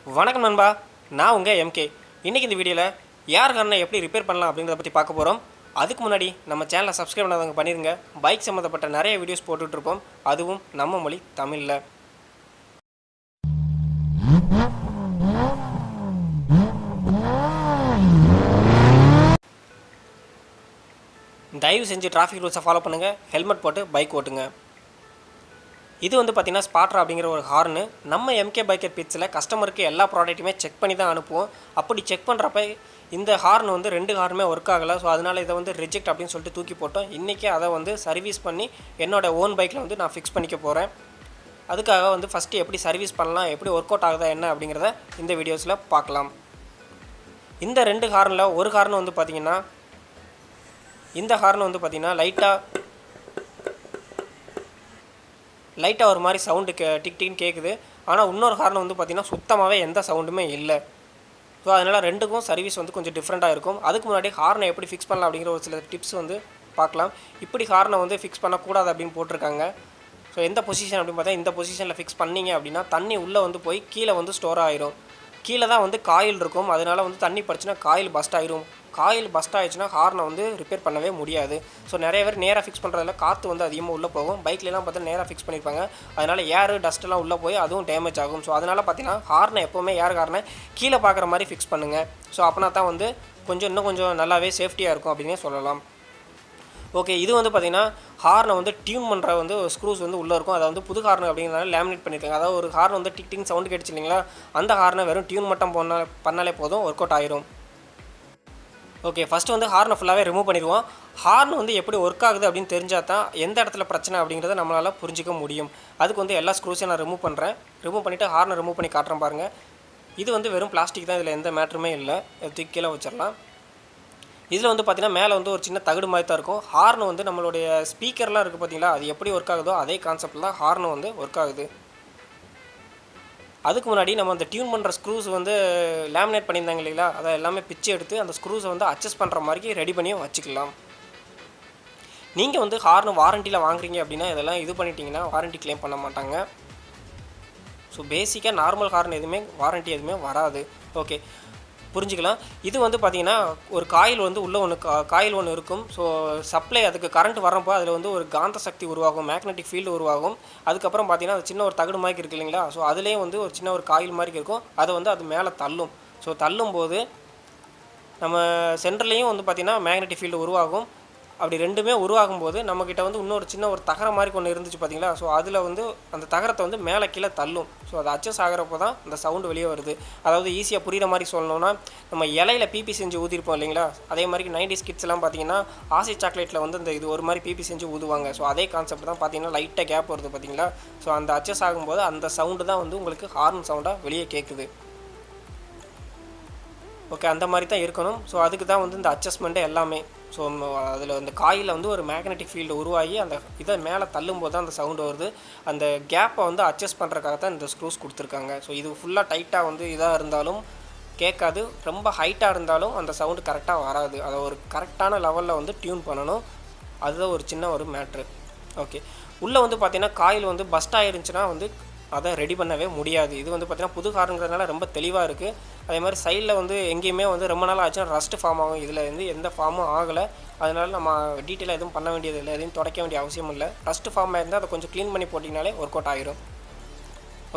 வணக்கம் நண்பா, நான் உங்கள் எம்கே. இன்றைக்கி இந்த வீடியோவில் ஏர் ஹார்னை எப்படி ரிப்பேர் பண்ணலாம் அப்படிங்கிறத பற்றி பார்க்க போகிறோம். அதுக்கு முன்னாடி நம்ம சேனலை சப்ஸ்கிரைப் பண்ணாதவங்க பண்ணிடுங்க. பைக் சம்மந்தப்பட்ட நிறைய வீடியோஸ் போட்டுட்ருப்போம், அதுவும் நம்ம மொழி தமிழில். தயவு செஞ்சு டிராஃபிக் ரூல்ஸை ஃபாலோ பண்ணுங்கள், ஹெல்மெட் போட்டு பைக் ஓட்டுங்க. இது வந்து பார்த்திங்கன்னா ஸ்பாட்ரா அப்படிங்கிற ஒரு ஹார்னு நம்ம எம்கே பைக்கர் பிட்ஸில் கஸ்டமருக்கு எல்லா ப்ராடக்ட்டுமே செக் பண்ணி தான் அனுப்புவோம். அப்படி செக் பண்ணுறப்ப இந்த ஹார்ன் வந்து 2 ஹார்னுமே ஒர்க் ஆகலை. ஸோ அதனால் இதை வந்து ரிஜெக்ட் அப்படின்னு சொல்லிட்டு தூக்கி போட்டோம். இன்றைக்கி அதை வந்து சர்வீஸ் பண்ணி என்னோடய ஓன் பைக்கில் வந்து நான் ஃபிக்ஸ் பண்ணிக்க போகிறேன். அதுக்காக வந்து ஃபஸ்ட்டு எப்படி சர்வீஸ் பண்ணலாம், எப்படி ஒர்க் அவுட் ஆகுதா என்ன அப்படிங்கிறத இந்த வீடியோஸில் பார்க்கலாம். இந்த 2 ஹார்னில் ஒரு ஹார்ன் வந்து பார்த்திங்கன்னா இந்த ஹார்ன் வந்து பார்த்திங்கன்னா லைட்டாக ஒரு மாதிரி சவுண்டு டிக் டிக்னு கேட்குது. ஆனால் இன்னொரு ஹார்ன் வந்து பார்த்திங்கன்னா சுத்தமாகவே எந்த சவுண்டுமே இல்லை. ஸோ அதனால் ரெண்டுக்கும் சர்வீஸ் வந்து கொஞ்சம் டிஃப்ரெண்ட்டாக இருக்கும். அதுக்கு முன்னாடி ஹார்னை எப்படி ஃபிக்ஸ் பண்ணலாம் அப்படிங்கிற ஒரு சில டிப்ஸ் வந்து பார்க்கலாம். இப்படி ஹார்னை வந்து ஃபிக்ஸ் பண்ணக்கூடாது அப்படின்னு போட்டிருக்காங்க. ஸோ எந்த பொசிஷன் அப்படின்னு பார்த்தா இந்த பொசிஷனில் ஃபிக்ஸ் பண்ணிங்க அப்படின்னா தண்ணி உள்ளே வந்து போய் கீழே வந்து ஸ்டோர் ஆகிரும். கீழே தான் வந்து காயில் இருக்கும். அதனால் வந்து தண்ணி பறிச்சுன்னா காயில் பஸ்ட் ஆகிரும். காயில் பஸ்ட் ஆகிடுச்சுன்னா ஹார்னை வந்து ரிப்பேர் பண்ணவே முடியாது. ஸோ நிறைய பேர் நேராக ஃபிக்ஸ் பண்ணுறதுல காற்று வந்து அதிகமாக உள்ளே போகும். பைக்லாம் பார்த்தா நேராக ஃபிக்ஸ் பண்ணியிருப்பாங்க. அதனால் ஏர் டஸ்ட்டெல்லாம் உள்ளே போய் அதுவும் டேமேஜ் ஆகும். ஸோ அதனால் பார்த்தீங்கன்னா ஹார்னை எப்போவுமே ஏர் ஹார்னை கீழே பார்க்குற மாதிரி ஃபிக்ஸ் பண்ணுங்கள். ஸோ அப்படின்னா தான் வந்து இன்னும் கொஞ்சம் நல்லாவே சேஃப்டியாக இருக்கும் அப்படின்னே சொல்லலாம். ஓகே, இது வந்து பார்த்திங்கன்னா ஹார்னை வந்து டியூன் பண்ணுற வந்து ஸ்க்ரூஸ் வந்து உள்ளே இருக்கும். அதை வந்து புது ஹார்ன் அப்படிங்கிறனால லேமினேட் பண்ணியிருக்காங்க. அதாவது ஒரு ஹார்ன் வந்து டிக் டிங் சவுண்டு கேட்டுச்சு இல்லைங்களா, அந்த ஹார்னை வெறும் டியூன் மட்டும் பண்ணாலே போதும், ஒர்க் அவுட் ஆயிரும். ஓகே, ஃபஸ்ட்டு வந்து ஹார்னை ஃபுல்லாகவே ரிமூவ் பண்ணிடுவோம். ஹார்ன் வந்து எப்படி ஒர்க் ஆகுது அப்படின்னு தெரிஞ்சால் தான் எந்த இடத்துல பிரச்சனை அப்படிங்கிறத நம்மளால் புரிஞ்சிக்க முடியும். அதுக்கு வந்து எல்லா ஸ்க்ரூஸையும் நான் ரிமூவ் பண்ணுறேன். ரிமூவ் பண்ணிவிட்டு ஹார்னை ரிமூவ் பண்ணி காட்டுறேன் பாருங்கள். இது வந்து வெறும் பிளாஸ்டிக் தான், இதில் எந்த மேட்டருமே இல்லை. தூக்கி கீழே வச்சிடலாம். இதில் வந்து பார்த்திங்கன்னா மேலே வந்து ஒரு சின்ன தகடு மாதிரி தான் இருக்கும். ஹார்ன் வந்து நம்மளுடைய ஸ்பீக்கர்லாம் இருக்குது பார்த்திங்களா, அது எப்படி ஒர்க் ஆகுதோ அதே கான்செப்டில் தான் ஹார்ன் வந்து ஒர்க் ஆகுது. அதுக்கு முன்னாடி நம்ம அந்த டியூன் பண்ணுற ஸ்க்ரூஸ் வந்து லேமினேட் பண்ணியிருந்தாங்க இல்லைங்களா, அதை எல்லாமே பிச்சு எடுத்து அந்த ஸ்க்ரூஸை வந்து அட்ஜஸ்ட் பண்ணுற மாதிரி ரெடி பண்ணி வச்சுக்கலாம். நீங்கள் வந்து ஹார்ன் வாரண்டியில் வாங்குறீங்க அப்படின்னா இதெல்லாம் இது பண்ணிட்டீங்கன்னா வாரண்ட்டி கிளைம் பண்ண மாட்டாங்க. ஸோ பேசிக்காக நார்மல் ஹார்ன் எதுவுமே வாரண்ட்டி எதுவுமே வராது. ஓகே, புரிஞ்சுக்கலாம். இது வந்து பார்த்திங்கன்னா ஒரு காயில் வந்து உள்ளே காயில் ஒன்று இருக்கும். ஸோ சப்ளை அதுக்கு கரண்ட் வரப்போ அதில் வந்து ஒரு காந்த சக்தி உருவாகும், மேக்னெட்டிக் ஃபீல்டு உருவாகும். அதுக்கப்புறம் பார்த்திங்கன்னா அது சின்ன ஒரு தகடு மாதிரி இருக்குது இல்லைங்களா, ஸோ அதுலேயே வந்து ஒரு சின்ன ஒரு காயில் மாதிரி இருக்கும். அதை வந்து அது மேலே தள்ளும். ஸோ தள்ளும்போது நம்ம சென்டர்லேயும் வந்து பார்த்திங்கன்னா மேக்னெட்டிக் ஃபீல்டு உருவாகும். அப்படி ரெண்டுமே உருவாகும்போது நம்மக்கிட்ட வந்து இன்னொரு சின்ன ஒரு தகர மாதிரி ஒன்று இருந்துச்சு பார்த்திங்களா, ஸோ அதில் வந்து அந்த தகரத்தை வந்து மேலே கீழே தள்ளும். ஸோ அது அட்ஜஸ்ட் ஆகிறப்போ தான் இந்த சவுண்டு வெளியே வருது. அதாவது ஈஸியாக புரிகிற மாதிரி சொல்லணும்னா, நம்ம இலையில் பிபி செஞ்சு ஊதிருப்போம் இல்லைங்களா, அதே மாதிரி 90s கிட்ஸ்லாம் பார்த்திங்கன்னா ஆசை சாக்லேட்டில் வந்து இந்த இது ஒரு மாதிரி பிபி செஞ்சு ஊதுவாங்க. ஸோ அதே கான்செப்ட் தான் பார்த்திங்கன்னா லைட்டாக கேப் வருது பார்த்திங்களா. ஸோ அந்த அட்ஜஸ்ட் ஆகும்போது அந்த சவுண்டு தான் வந்து உங்களுக்கு ஹார்ன் சவுண்டாக வெளியே கேட்குது. ஓகே, அந்த மாதிரி தான் இருக்கணும். ஸோ அதுக்கு தான் வந்து இந்த அட்ஜஸ்ட்மெண்ட்டு எல்லாமே. ஸோ அதில் அந்த காயில் வந்து ஒரு மேக்னெட்டிக் ஃபீல்டு உருவாகி அந்த இதை மேலே தள்ளும்போது தான் அந்த சவுண்டு வருது. அந்த கேப்பை வந்து அட்ஜஸ்ட் பண்ணுறதுக்காக தான் இந்த ஸ்க்ரூஸ் கொடுத்துருக்காங்க. ஸோ இது ஃபுல்லாக டைட்டாக வந்து இதாக இருந்தாலும் கேட்காது, ரொம்ப ஹைட்டாக இருந்தாலும் அந்த சவுண்டு கரெக்டாக வராது. அதை ஒரு கரெக்டான லெவலில் வந்து டியூன் பண்ணணும். அதுதான் ஒரு சின்ன ஒரு மேட்ரு. ஓகே, உள்ளே வந்து பார்த்திங்கன்னா காயில் வந்து பஸ்ட் ஆகிருந்துச்சுன்னா வந்து அதை ரெடி பண்ணவே முடியாது. இது வந்து பார்த்திங்கன்னா புது ஹார்னுங்கிறதுனால ரொம்ப தெளிவாக இருக்குது. அதே மாதிரி சைடில் வந்து எங்கேயுமே வந்து ரொம்ப நாள் ஆச்சுன்னா ரஸ்ட்டு ஃபார்ம் ஆகும். இதில் வந்து எந்த ஃபார்மும் ஆகலை. அதனால் நம்ம டீட்டெயிலாக எதுவும் பண்ண வேண்டியது இல்லை, எதையும் துடைக்க வேண்டிய அவசியம் இல்லை. ரஸ்ட்டு ஃபார்மாக இருந்தால் அதை கொஞ்சம் க்ளீன் பண்ணி போட்டிங்கனாலே ஒர்க் அவுட் ஆகிரும்.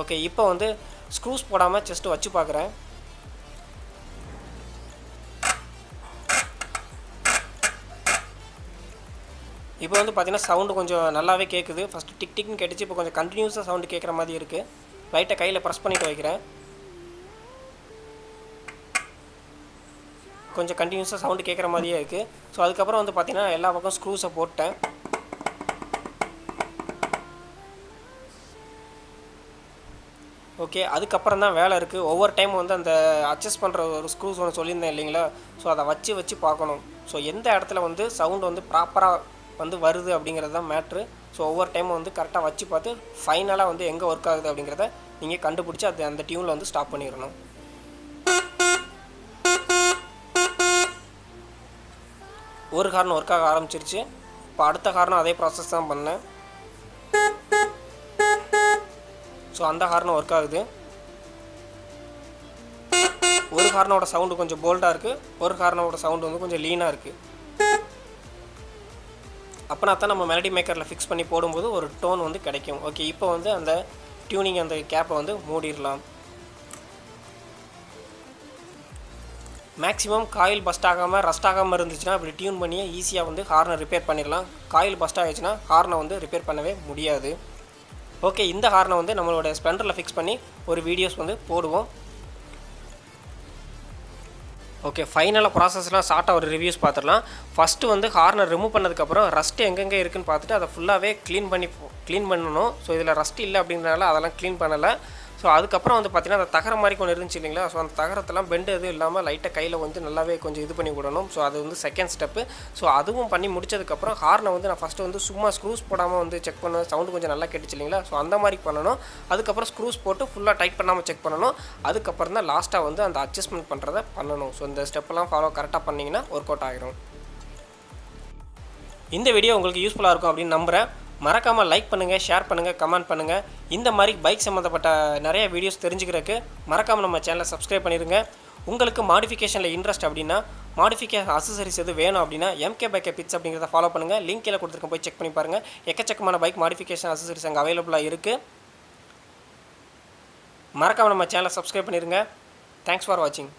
ஓகே, இப்போ வந்து ஸ்க்ரூஸ் போடாமல் ஜஸ்ட்டு வச்சு பார்க்குறேன். இப்போ வந்து பார்த்திங்கன்னா சவுண்டு கொஞ்சம் நல்லாவே கேட்குது. ஃபஸ்ட்டு டிக் டிக்னு கேட்டுச்சு, இப்போ கொஞ்சம் கண்டினியூஸாக சவுண்டு கேட்குற மாதிரி இருக்குது. லைட்டாக கையில் ப்ரெஸ் பண்ணிவிட்டு வைக்கிறேன். கொஞ்சம் கண்டினியூஸாக சவுண்டு கேட்குற மாதிரியே இருக்குது. ஸோ அதுக்கப்புறம் வந்து பார்த்திங்கன்னா எல்லா பக்கம் ஸ்க்ரூஸை போட்டேன். ஓகே, அதுக்கப்புறம் தான் வேலை இருக்குது. ஒவ்வொரு டைம் வந்து அந்த அட்ஜஸ்ட் பண்ணுற ஒரு ஸ்க்ரூஸ் ஒன்று சொல்லியிருந்தேன் இல்லைங்களா, ஸோ அதை வச்சு பார்க்கணும். ஸோ எந்த இடத்துல வந்து சவுண்டு வந்து ப்ராப்பராக வந்து வருது அப்படிங்கிறது தான் மேட்ரு. ஸோ ஒவ்வொரு டைமும் வந்து கரெக்டாக வச்சு பார்த்து ஃபைனலாக வந்து எங்கே ஒர்க் ஆகுது அப்படிங்கிறத நீங்கள் கண்டுபிடிச்சி அது அந்த டியூனில் வந்து ஸ்டாப் பண்ணிடணும். ஒரு ஹார்ன் ஒர்க் ஆக ஆரம்பிச்சிருச்சு. இப்போ அடுத்த ஹார்னும் அதே ப்ராசஸ் தான் பண்ணேன். ஸோ அந்த ஹார்னும் ஒர்க் ஆகுது. ஒரு ஹார்னோட சவுண்டு கொஞ்சம் போல்டாக இருக்குது, ஒரு ஹார்னோட சவுண்டு வந்து கொஞ்சம் லீனாக இருக்குது. அப்போனா தான் நம்ம மெலடி மேக்கரில் ஃபிக்ஸ் பண்ணி போடும்போது ஒரு டோன் வந்து கிடைக்கும். ஓகே, இப்போ வந்து அந்த டியூனிங் அந்த கேப்பை வந்து மூடிடலாம். மேக்ஸிமம் காயில் பஸ்ட் ஆகாமல் ரஸ்ட் ஆகாமல் இருந்துச்சுன்னா இப்படி டியூன் பண்ணியே ஈஸியாக வந்து ஹார்னை ரிப்பேர் பண்ணிடலாம். காயில் பஸ்ட் ஆகிடுச்சுன்னா ஹார்னை வந்து ரிப்பேர் பண்ணவே முடியாது. ஓகே, இந்த ஹார்னை வந்து நம்மளோட ஸ்ப்ளெண்டரில் ஃபிக்ஸ் பண்ணி ஒரு வீடியோஸ் வந்து போடுவோம். ஓகே, ஃபைனலாக ப்ராசஸ்லாம் ஷார்ட்டாக ஒரு ரிவ்யூஸ் பார்த்துடலாம். ஃபஸ்ட்டு வந்து ஹார்னை ரிமூவ் பண்ணதுக்கப்புறம் ரஸ்ட்டு எங்கெங்கே இருக்குதுன்னு பார்த்துட்டு அதை ஃபுல்லாகவே க்ளீன் பண்ணணும். ஸோ இதில் ரஸ்ட் இல்லை அப்படின்றனால அதெல்லாம் க்ளீன் பண்ணலை. ஸோ அதுக்கப்புறம் வந்து பார்த்திங்கன்னா அந்த தகரம் மாதிரி கொஞ்சம் இருந்துச்சு இல்லைங்களா, ஸோ அந்த தகரத்தெல்லாம் பெண்டு எதுவும் இல்லாமல் லைட்டாக கையில் வந்து நல்லாவே கொஞ்சம் இது பண்ணி விடணும். ஸோ அது வந்து செகண்ட் ஸ்டெப்பு. ஸோ அதுவும் பண்ணி முடிச்சதுக்கப்புறம் ஹார்னை வந்து நான் ஃபஸ்ட்டு வந்து சும்மா ஸ்க்ரூஸ் போடாமல் வந்து செக் பண்ணுவேன். சவுண்டு கொஞ்சம் நல்லா கேட்டுச்சு இல்லைங்களா, ஸோ அந்த மாதிரி பண்ணணும். அதுக்கப்புறம் ஸ்க்ரூஸ் போட்டு ஃபுல்லாக டைட் பண்ணாமல் செக் பண்ணணும். அதுக்கப்புறம் தான் லாஸ்ட்டாக வந்து அந்த அட்ஜஸ்ட்மெண்ட் பண்ணுறதை பண்ணணும். ஸோ இந்த ஸ்டெப்பெல்லாம் ஃபாலோ கரெக்டாக பண்ணிங்கன்னா ஒர்க் அவுட் ஆகிரும். இந்த வீடியோ உங்களுக்கு யூஸ்ஃபுல்லாக இருக்கும் அப்படின்னு நம்புகிறேன். மறக்காமல் லைக் பண்ணுங்கள், ஷேர் பண்ணுங்கள், கமெண்ட் பண்ணுங்கள். இந்த மாதிரி பைக் சம்மந்தப்பட்ட நிறைய வீடியோஸ் தெரிஞ்சுக்கிறதுக்கு மறக்காமல் நம்ம சேனலை சப்ஸ்கிரைப் பண்ணிடுங்க. உங்களுக்கு மாடிஃபிகேஷனில் இன்ட்ரெஸ்ட் அப்படின்னா, மாடிஃபிகேஷன் அசசரிஸ் எது வேணும் அப்படின்னா mkbikerpitstop அப்படிங்கிறத ஃபாலோ பண்ணுங்கள். லிங்க் கீழே கொடுத்துருக்கேன், போய் செக் பண்ணி பாருங்கள். எக்கச்சக்கமான பைக் மாடிஃபிகேஷன் அசசரிஸ் அங்கே அவைலபிளாக இருக்குது. மறக்காமல் நம்ம சேனலை சப்ஸ்கிரைப் பண்ணிடுங்க. தேங்க்ஸ் ஃபார் வாட்சிங்.